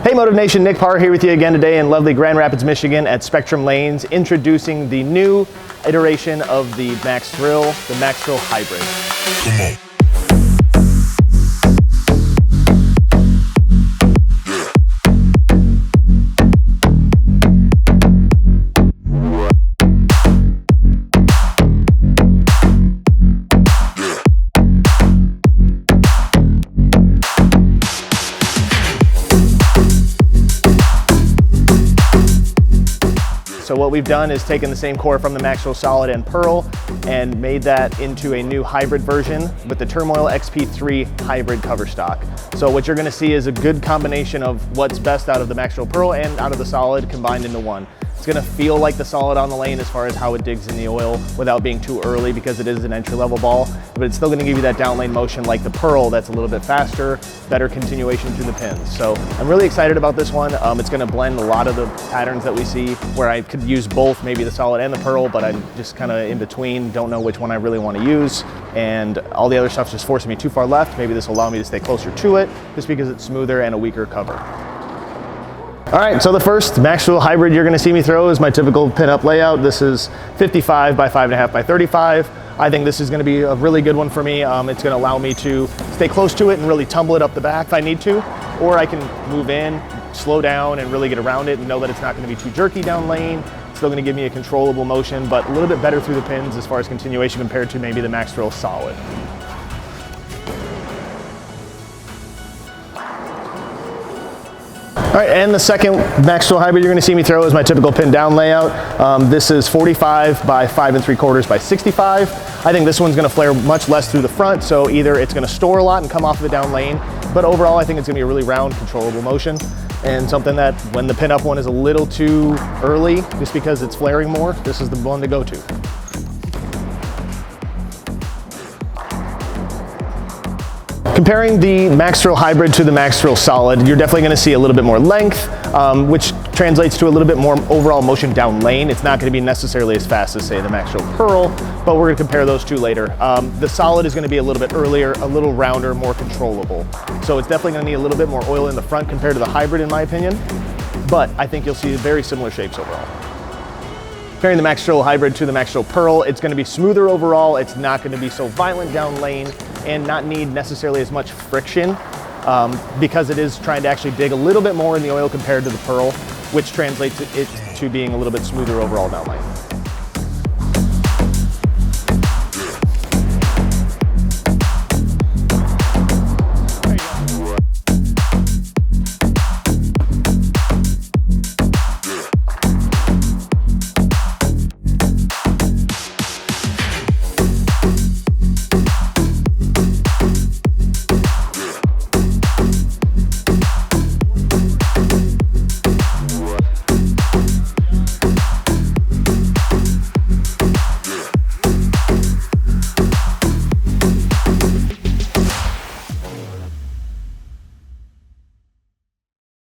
Hey Motive Nation, Nick Parr here with you again today in lovely Grand Rapids, Michigan at Spectrum Lanes, introducing the new iteration of the Max Thrill, the Max Thrill Hybrid. Come on. So what we've done is taken the same core from the Max Thrill Solid and Pearl and made that into a new hybrid version with the Turmoil XP3 hybrid cover stock. So what you're gonna see is a good combination of what's best out of the Max Thrill Pearl and out of the Solid combined into one. It's gonna feel like the Solid on the lane as far as how it digs in the oil without being too early because it is an entry-level ball, but it's still gonna give you that down lane motion like the Pearl that's a little bit faster, better continuation through the pins. So I'm really excited about this one. It's gonna blend a lot of the patterns that we see where I could use both, maybe the Solid and the Pearl, but I'm just kind of in between, don't know which one I really wanna use. And all the other stuff's just forcing me too far left. Maybe this will allow me to stay closer to it just because it's smoother and a weaker cover. All right, so the first Max Thrill Hybrid you're gonna see me throw is my typical pinup layout. This is 55 by 5.5 by 35. I think this is gonna be a really good one for me. It's gonna allow me to stay close to it and really tumble it up the back if I need to, or I can move in, slow down and really get around it and know that it's not gonna be too jerky down lane. It's still gonna give me a controllable motion, but a little bit better through the pins as far as continuation compared to maybe the Max Thrill Solid. All right, and the second Max Thrill Hybrid you're gonna see me throw is my typical pin down layout. This is 45 by 5 3/4 by 65. I think this one's gonna flare much less through the front, so either it's gonna store a lot and come off of the down lane, but overall I think it's gonna be a really round, controllable motion, and something that when the pin up one is a little too early, just because it's flaring more, this is the one to go to. Comparing the Max Thrill Hybrid to the Max Thrill Solid, you're definitely gonna see a little bit more length, which translates to a little bit more overall motion down lane. It's not gonna be necessarily as fast as, say, the Max Thrill Pearl, but we're gonna compare those two later. The Solid is gonna be a little bit earlier, a little rounder, more controllable. So it's definitely gonna need a little bit more oil in the front compared to the Hybrid, in my opinion, but I think you'll see very similar shapes overall. Comparing the Max Thrill Hybrid to the Max Thrill Pearl, it's gonna be smoother overall. It's not gonna be so violent down lane and not need necessarily as much friction because it is trying to actually dig a little bit more in the oil compared to the Pearl, which translates it to being a little bit smoother overall down lane.